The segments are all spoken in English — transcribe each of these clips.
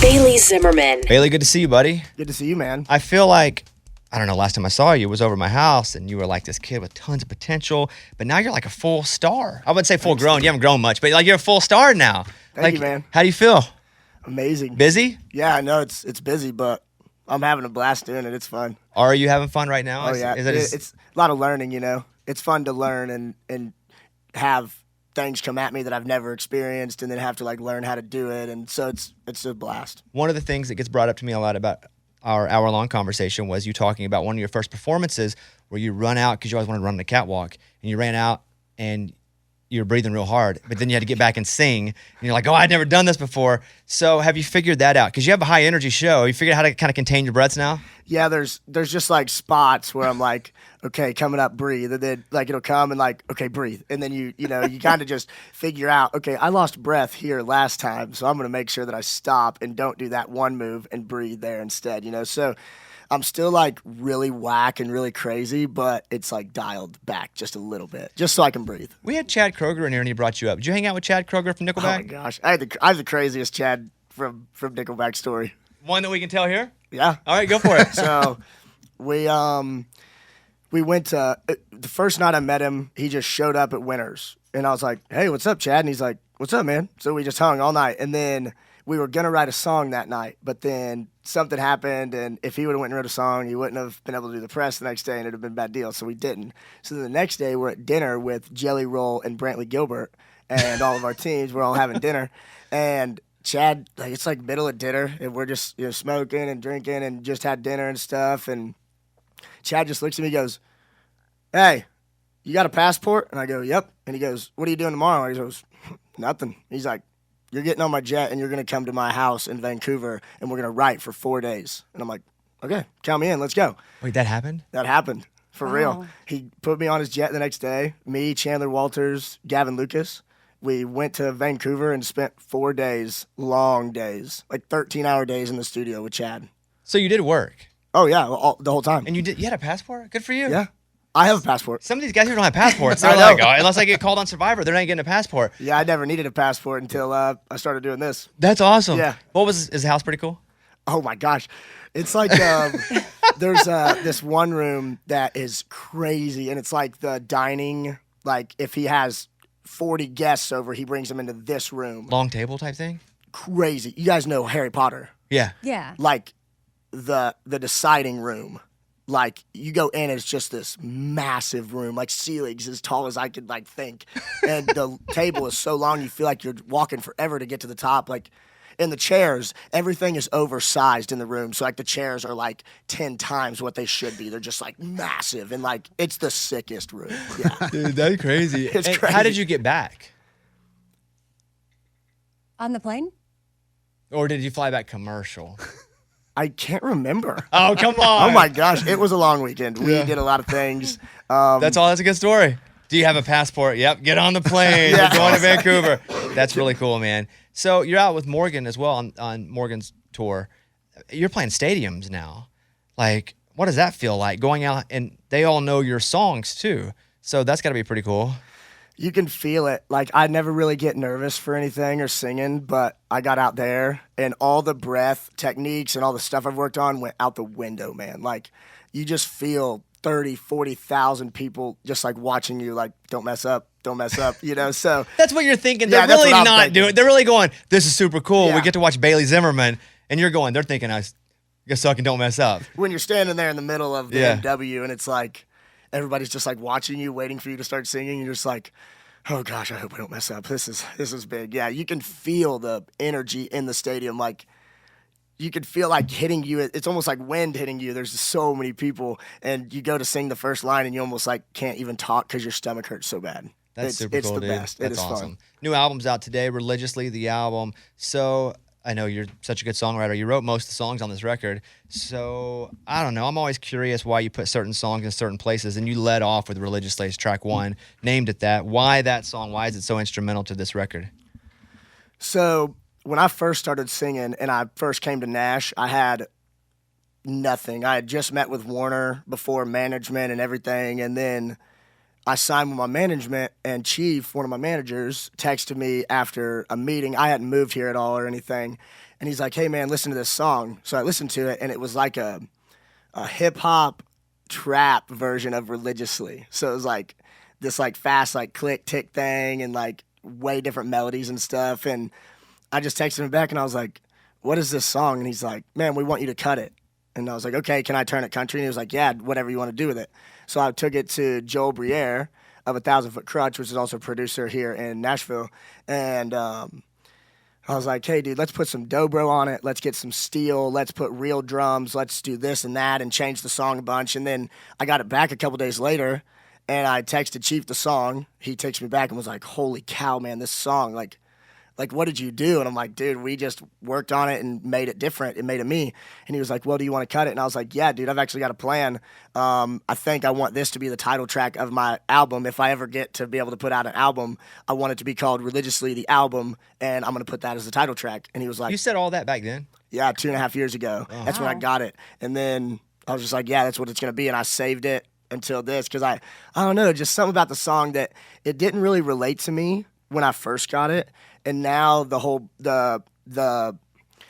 Bailey Zimmerman. Bailey, good to see you, buddy. Good to see you, man. I feel like, I don't know, last time I saw you was over at my house and you were like this kid with tons of potential, but now you're like a full star. I wouldn't say full grown. You haven't grown much, but like you're a full star now. Thank you, man. How do you feel? Amazing. Busy? Yeah, I know it's busy, but I'm having a blast doing it. It's fun. Are you having fun right now? Oh, yeah. It's a lot of learning, you know. It's fun to learn and have things come at me that I've never experienced and then have to like learn how to do it. And so it's a blast. One of the things that gets brought up to me a lot about our hour-long conversation was you talking about one of your first performances where you run out because you always wanted to run on the catwalk, and you ran out and you were breathing real hard, but then you had to get back and sing, and you're like, oh, I'd never done this before. So have you figured that out? Because you have a high-energy show. Have you figured out how to kind of contain your breaths now? Yeah, there's just like spots where I'm like, okay, coming up, breathe, and then like it'll come and like, okay, breathe, and then you kind of just figure out, okay, I lost breath here last time, so I'm gonna make sure that I stop and don't do that one move and breathe there instead, you know. So I'm still like really whack and really crazy, but it's like dialed back just a little bit, just so I can breathe. We had Chad Kroeger in here and he brought you up. Did you hang out with Chad Kroeger from Nickelback? Oh my gosh, I have the craziest Chad from Nickelback story. One that we can tell here? Yeah. All right, go for it. So we went to the first night I met him. He just showed up at Winners, and I was like, "Hey, what's up, Chad?" And he's like, "What's up, man?" So we just hung all night, and then we were gonna write a song that night, but then something happened, and if he would have went and wrote a song, he wouldn't have been able to do the press the next day, and it'd have been a bad deal. So we didn't. So then the next day, we're at dinner with Jelly Roll and Brantley Gilbert, and all of our teams. We're all having dinner, and Chad, like it's like middle of dinner, and we're just smoking and drinking, and just had dinner and stuff, and Chad just looks at me and goes, "Hey, you got a passport?" And I go, "Yep." And he goes, "What are you doing tomorrow?" And he goes, "Nothing." He's like, "You're getting on my jet and you're going to come to my house in Vancouver and we're going to write for 4 days." And I'm like, "Okay, count me in. Let's go." Wait, that happened? That happened. For real. He put me on his jet the next day. Me, Chandler Walters, Gavin Lucas. We went to Vancouver and spent 4 days, long days, like 13-hour days in the studio with Chad. So you did work? Oh, yeah, the whole time. And you had a passport? Good for you. Yeah. I have a passport. Some of these guys here don't have passports. They're I like, know. oh, unless I get called on Survivor, they're not getting a passport. Yeah, I never needed a passport until I started doing this. That's awesome. Yeah. Is the house pretty cool? Oh, my gosh. It's like there's this one room that is crazy, and it's like the dining, like if he has 40 guests over, he brings them into this room. Long table type thing? Crazy. You guys know Harry Potter. Yeah. Yeah. Like the deciding room. Like you go in, it's just this massive room, like ceilings as tall as I could like think. And the table is so long you feel like you're walking forever to get to the top. Like in the chairs, everything is oversized in the room. So like the chairs are like 10 times what they should be. They're just like massive and like it's the sickest room. Yeah. Dude, that's crazy. It's And crazy. how did you get back? On the plane? Or did you fly back commercial? I can't remember. Oh, come on. Oh my gosh, it was a long weekend. We did a lot of things. That's all. That's a good story. Do you have a passport? Yep. Get on the plane. Yeah. We're going to Vancouver. That's really cool, man. So you're out with Morgan as well on Morgan's tour. You're playing stadiums now. Like, what does that feel like going out and they all know your songs too? So that's got to be pretty cool. You can feel it. Like, I never really get nervous for anything or singing, but I got out there and all the breath techniques and all the stuff I've worked on went out the window, man. Like, you just feel 30, 40,000 people just like watching you, like, don't mess up, you know? So That's what you're thinking. Yeah, They're that's really what I'm not thinking. doing. They're really going, this is super cool. Yeah. We get to watch Bailey Zimmerman. And you're going, they're thinking, I suck and don't mess up. when you're standing there in the middle of the Yeah. MW and it's like, everybody's just like watching you, waiting for you to start singing. You're just like, oh gosh, I hope I don't mess up. This is big. Yeah, you can feel the energy in the stadium. Like you can feel like hitting you. It's almost like wind hitting you. There's so many people, and you go to sing the first line, and you almost like can't even talk because your stomach hurts so bad. That's super it's cool, the dude. best. That's It is awesome. fun. New album's out today, Religiously, the album. So I know you're such a good songwriter. You wrote most of the songs on this record. So I don't know. I'm always curious why you put certain songs in certain places. And you led off with Religiously as track one, named it that. Why that song? Why is it so instrumental to this record? So when I first started singing and I first came to Nash, I had nothing. I had just met with Warner before management and everything, and then I signed with my management, and Chief, one of my managers, texted me after a meeting. I hadn't moved here at all or anything. And he's like, hey, man, listen to this song. So I listened to it, and it was like a hip-hop trap version of Religiously. So it was like this like fast like click, tick thing and like way different melodies and stuff. And I just texted him back, and I was like, what is this song? And he's like, man, we want you to cut it. And I was like, okay, can I turn it country? And he was like, yeah, whatever you want to do with it. So I took it to Joel Briere of 1,000 Foot Crutch, which is also a producer here in Nashville. And I was like, hey, dude, let's put some dobro on it. Let's get some steel. Let's put real drums. Let's do this and that and change the song a bunch. And then I got it back a couple days later, and I texted Chief the song. He texted me back and was like, holy cow, man, this song, like, what did you do? And I'm like, dude, we just worked on it and made it different. It made it me. And he was like, well, do you want to cut it? And I was like, yeah, dude, I've actually got a plan. I think I want this to be the title track of my album. If I ever get to be able to put out an album, I want it to be called Religiously, the album, and I'm going to put that as the title track. And he was like... You said all that back then? Yeah, 2.5 years ago. Oh. That's when I got it. And then I was just like, yeah, that's what it's going to be. And I saved it until this because I don't know, just something about the song that it didn't really relate to me when I first got it. And now the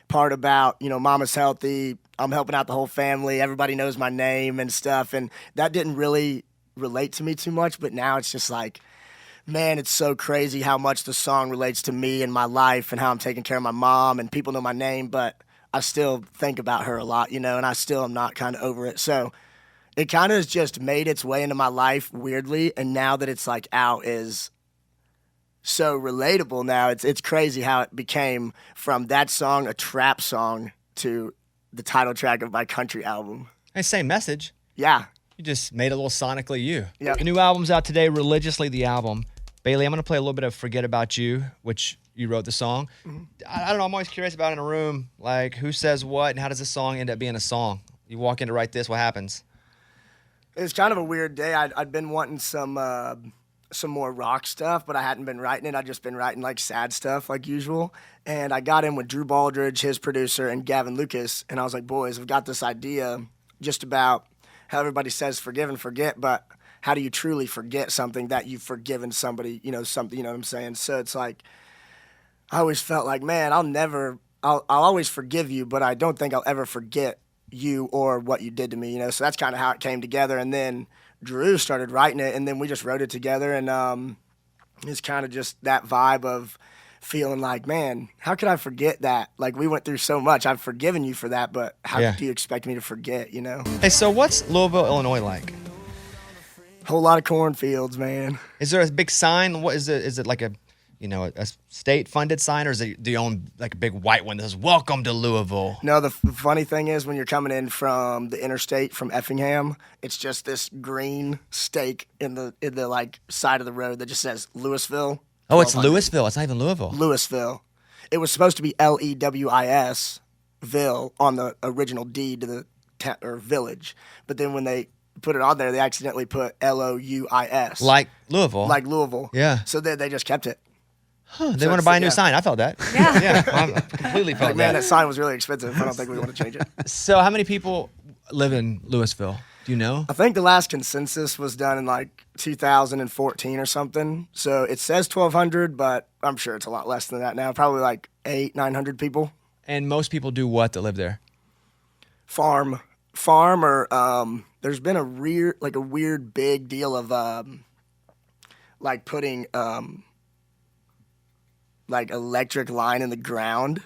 part about, you know, mama's healthy, I'm helping out the whole family, everybody knows my name and stuff, and that didn't really relate to me too much, but now it's just like, man, it's so crazy how much the song relates to me and my life and how I'm taking care of my mom, and people know my name, but I still think about her a lot, you know, and I still am not kind of over it. So it kind of has just made its way into my life weirdly, and now that it's like out is so relatable now. It's crazy how it became from that song, a trap song, to the title track of my country album. Hey, same message. Yeah. You just made it a little sonically you. Yeah. The new album's out today, Religiously, the album. Bailey, I'm going to play a little bit of Forget About You, which you wrote the song. Mm-hmm. I don't know, I'm always curious about in a room, like who says what and how does this song end up being a song? You walk in to write this, what happens? It's kind of a weird day. I'd been wanting some more rock stuff, but I hadn't been writing it. I'd just been writing like sad stuff like usual. And I got in with Drew Baldridge, his producer, and Gavin Lucas. And I was like, boys, I've got this idea just about how everybody says forgive and forget, but how do you truly forget something that you've forgiven somebody, you know, something, you know what I'm saying? So it's like, I always felt like, man, I'll always forgive you, but I don't think I'll ever forget you or what you did to me, you know? So that's kind of how it came together. And then Drew started writing it, and then we just wrote it together, and it's kind of just that vibe of feeling like, man, how could I forget that? Like, we went through so much. I've forgiven you for that, but how do you expect me to forget, you know? Hey, so what's Louisville, Illinois like? Whole lot of cornfields, man. Is there a big sign? What is it? Is it like a state-funded sign, or do you own like a big white one that says "Welcome to Louisville"? No, the funny thing is when you're coming in from the interstate from Effingham, it's just this green stake in the like side of the road that just says Louisville. Oh, it's Louisville. It's not even Louisville. Louisville. It was supposed to be Lewisville on the original deed to the village, but then when they put it on there, they accidentally put Louis. Like Louisville. Like Louisville. Yeah. So they just kept it. They want to buy a new sign. I felt that. Yeah. I completely felt like, man, that sign was really expensive. I don't think we want to change it. So how many people live in Louisville? Do you know? I think the last consensus was done in like 2014 or something. So it says 1,200, but I'm sure it's a lot less than that now. Probably like 800-900 people. And most people do what that live there? Farm, or there's been a weird big deal of like putting like electric line in the ground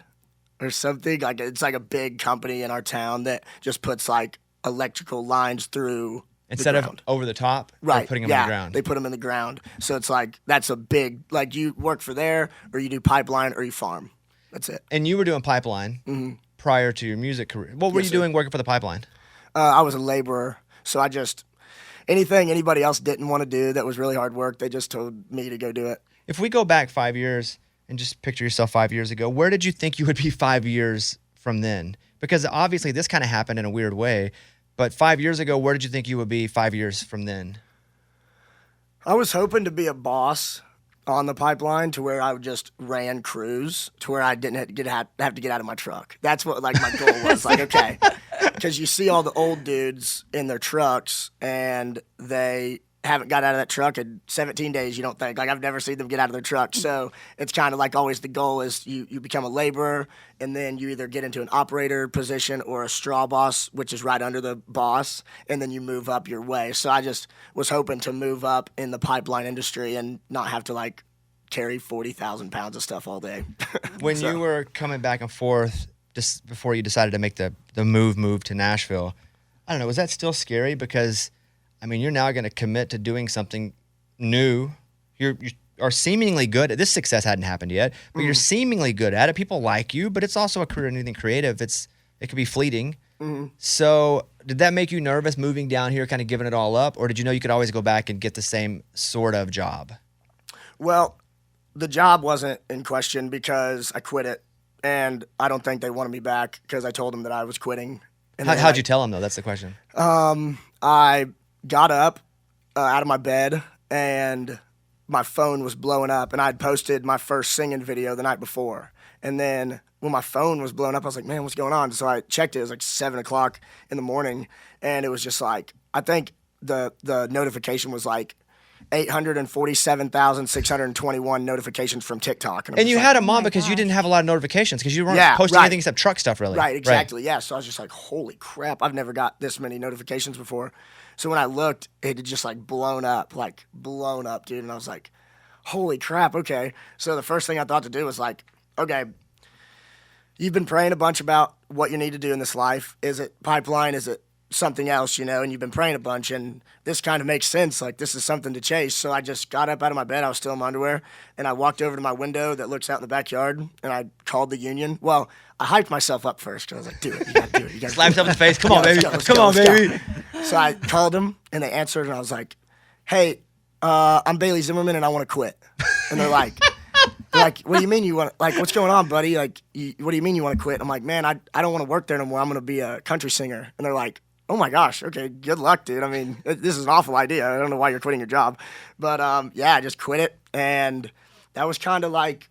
or something. Like it's like a big company in our town that just puts like electrical lines through instead the of over the top. Right. Putting them in the ground. They put them in the ground. So it's like that's a big, like you work for there or you do pipeline or you farm. That's it. And you were doing pipeline prior to your music career. What were you doing working for the pipeline? I was a laborer. So I just anything anybody else didn't want to do that was really hard work, they just told me to go do it. If we go back 5 years and just picture yourself 5 years ago, where did you think you would be 5 years from then? Because obviously this kind of happened in a weird way, but 5 years ago, where did you think you would be 5 years from then? I was hoping to be a boss on the pipeline to where I would just ran crews to where I didn't have to get out of my truck. That's what like my goal was. Like, okay, because you see all the old dudes in their trucks and they haven't got out of that truck in 17 days, you don't think. Like, I've never seen them get out of their truck. So it's kind of like always the goal is you become a laborer, and then you either get into an operator position or a straw boss, which is right under the boss, and then you move up your way. So I just was hoping to move up in the pipeline industry and not have to, like, carry 40,000 pounds of stuff all day. When you were coming back and forth just before you decided to make the move to Nashville, I don't know, was that still scary? Because, I mean, you're now going to commit to doing something new. You are seemingly good at this. Success hadn't happened yet, but you're seemingly good at it. People like you, but it's also a career in anything creative. It could be fleeting. So did that make you nervous moving down here, kind of giving it all up? Or did you know you could always go back and get the same sort of job? Well, the job wasn't in question because I quit it, and I don't think they wanted me back because I told them that I was quitting. And How'd you tell them, though? That's the question. I got up out of my bed, and my phone was blowing up, and I'd posted my first singing video the night before. And then when my phone was blowing up, I was like, man, what's going on? So I checked it. It was like 7 o'clock in the morning, and it was just like, I think the notification was like 847,621 notifications from TikTok. And you had them on because you didn't have a lot of notifications because you weren't posting anything except truck stuff, really. Right, exactly, yeah. So I was just like, holy crap, I've never got this many notifications before. So when I looked, it had just like blown up, dude. And I was like, holy crap, okay. So the first thing I thought to do was like, okay, you've been praying a bunch about what you need to do in this life. Is it pipeline? Is it something else, and you've been praying a bunch, and this kind of makes sense. Like, this is something to chase. So I just got up out of my bed. I was still in my underwear, and I walked over to my window that looks out in the backyard, and I called the union. Well, I hyped myself up first because I was like, do it. You got to do it. You got to slap yourself in the face. Come on, baby. Come on, baby. So I called them, and they answered, and I was like, hey, I'm Bailey Zimmerman, and I want to quit. And they're like, what do you mean you want – like, what's going on, buddy? Like, what do you mean you want to quit? I'm like, man, I don't want to work there no more. I'm going to be a country singer. And they're like, oh my gosh, okay, good luck, dude. I mean, this is an awful idea. I don't know why you're quitting your job. But yeah, I just quit it. And that was kind of like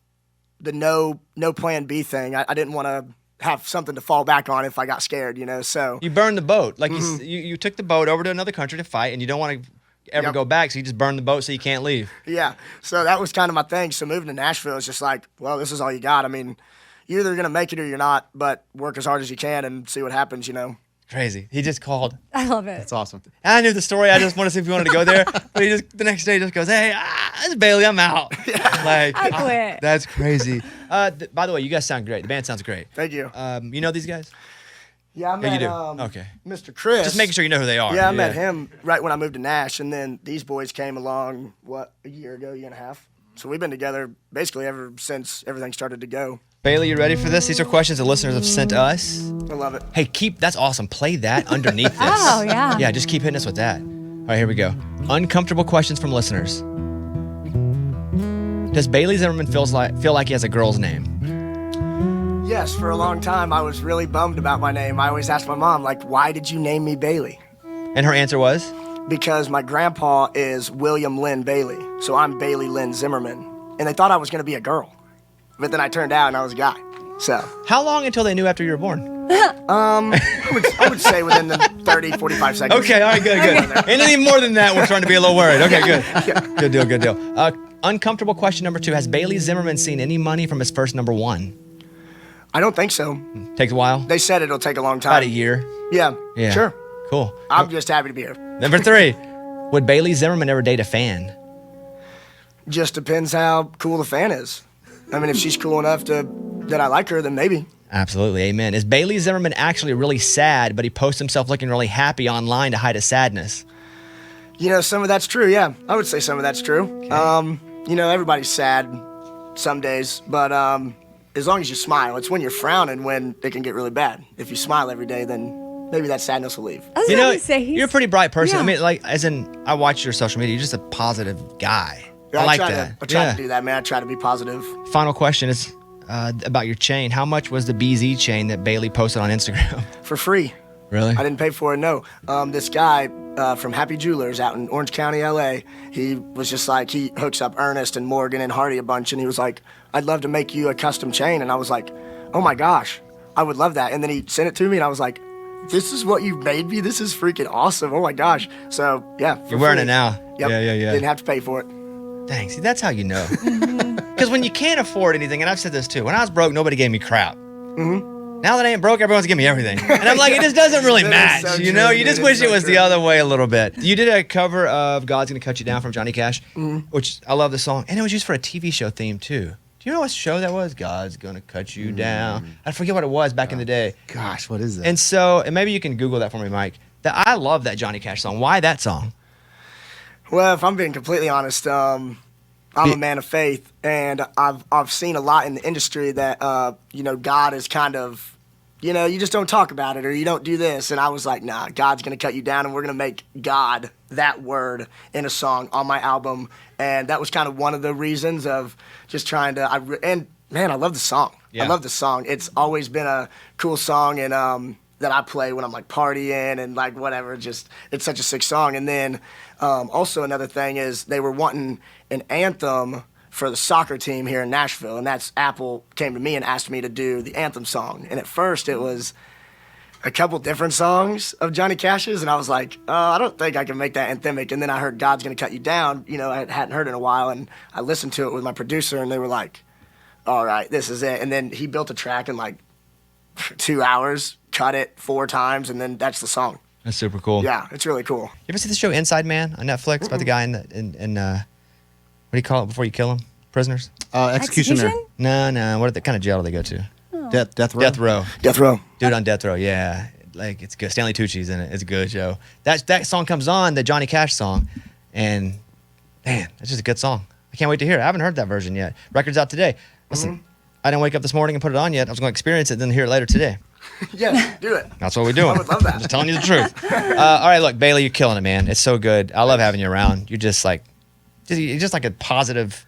the no plan B thing. I didn't want to have something to fall back on if I got scared, so. You burned the boat. Like you took the boat over to another country to fight, and you don't want to ever go back, so you just burn the boat so you can't leave. Yeah, so that was kind of my thing. So moving to Nashville is just like, well, this is all you got. I mean, you're either going to make it or you're not, but work as hard as you can and see what happens, Crazy. He just called. I love it. That's awesome. I knew the story. I just want to see if you wanted to go there. But he just the next day just goes, hey, it's Bailey. I'm out. Like, I quit. That's crazy. By the way, you guys sound great. The band sounds great. Thank you. You know these guys? Yeah, I met you do. Okay. Mr. Chris. Just making sure you know who they are. Yeah, I met him right when I moved to Nash, and then these boys came along, a year ago, year and a half. So we've been together basically ever since everything started to go. Bailey, you ready for this? These are questions the listeners have sent us. I love it. Hey, that's awesome. Play that underneath this. Oh, yeah. Yeah, just keep hitting us with that. All right, here we go. Uncomfortable questions from listeners. Does Bailey Zimmerman feel like he has a girl's name? Yes, for a long time I was really bummed about my name. I always asked my mom, like, why did you name me Bailey? And her answer was? Because my grandpa is William Lynn Bailey, so I'm Bailey Lynn Zimmerman. And they thought I was going to be a girl. But then I turned out and I was a guy. So. How long until they knew after you were born? I would say within the 30, 45 seconds. Okay, all right, good. Anything more than that, we're starting to be a little worried. Okay, good. Yeah. Good deal. Uncomfortable question number 2. Has Bailey Zimmerman seen any money from his first number 1? I don't think so. Takes a while? They said it'll take a long time. About a year? Yeah. Sure. Cool. I'm just happy to be here. Number 3. Would Bailey Zimmerman ever date a fan? Just depends how cool the fan is. I mean, if she's cool enough that I like her, then maybe. Absolutely, amen. Is Bailey Zimmerman actually really sad, but he posts himself looking really happy online to hide his sadness? Some of that's true, yeah. I would say some of that's true. Okay. Everybody's sad some days, but as long as you smile. It's when you're frowning when it can get really bad. If you smile every day, then maybe that sadness will leave. I was going to say, you're a pretty bright person. Yeah. I mean, I watch your social media. You're just a positive guy. Yeah, I like that. I try to do that, man. I try to be positive. Final question is about your chain. How much was the BZ chain that Bailey posted on Instagram? For free. Really? I didn't pay for it, no. This guy from Happy Jewelers out in Orange County, LA, he was just like, he hooks up Ernest and Morgan and Hardy a bunch, and he was like, I'd love to make you a custom chain. And I was like, oh my gosh, I would love that. And then he sent it to me, and I was like, this is what you made me. This is freaking awesome. Oh my gosh. So yeah. You're wearing it now. Yep. Yeah. Didn't have to pay for it. Dang, see, that's how you know. Because when you can't afford anything, and I've said this too, when I was broke, nobody gave me crap. Now that I ain't broke, everyone's giving me everything. And I'm like, it just doesn't really match. So you know, true, you just wish it was the other way a little bit. You did a cover of God's Gonna Cut You Down from Johnny Cash, which I love the song. And it was used for a TV show theme too. Do you know what show that was? God's Gonna Cut You Down. I forget what it was back in the day. Gosh, what is that? And so, and maybe you can Google that for me, Mike. I love that Johnny Cash song. Why that song? Well, if I'm being completely honest, I'm a man of faith, and I've seen a lot in the industry that God is kind of, you just don't talk about it or you don't do this, and I was like, nah, God's gonna cut you down, and we're gonna make God that word in a song on my album, and that was kind of one of the reasons of just trying to. And man, I love the song. Yeah. I love the song. It's always been a cool song, and that I play when I'm like partying and like whatever. Just it's such a sick song. And then also another thing is they were wanting an anthem for the soccer team here in Nashville, and that's Apple came to me and asked me to do the anthem song. And at first it was a couple different songs of Johnny Cash's, and I was like, I don't think I can make that anthemic. And then I heard God's Gonna Cut You Down. I hadn't heard it in a while, and I listened to it with my producer, and they were like, all right, this is it. And then he built a track in like 2 hours, cut it 4 times, and then that's the song. That's super cool. Yeah, it's really cool. You ever see the show Inside Man on Netflix about the guy in what do you call it before you kill him? Prisoners? Executioner. No. What kind of jail do they go to? Death row. Death row. Death Row. Dude on death row. Yeah, like it's good. Stanley Tucci's in it. It's a good show. That song comes on, the Johnny Cash song, and man, it's just a good song. I can't wait to hear it. I haven't heard that version yet. Record's out today. Listen, I didn't wake up this morning and put it on yet. I was going to experience it, then hear it later today. Yes, do it. That's what we're doing. I would love that. I'm just telling you the truth. All right, look, Bailey, you're killing it, man. It's so good. I love having you around. You're just like a positive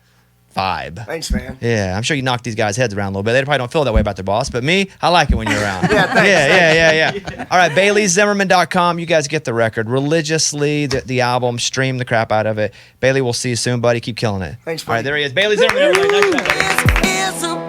vibe. Thanks, man. Yeah, I'm sure you knock these guys' heads around a little bit. They probably don't feel that way about their boss, but me, I like it when you're around. Yeah, thanks. Yeah. All right, BaileyZimmerman.com. You guys get the record religiously. The album, stream the crap out of it. Bailey, we'll see you soon, buddy. Keep killing it. Thanks, buddy. All right, there he is. Bailey Zimmerman, everybody. Nice to have you.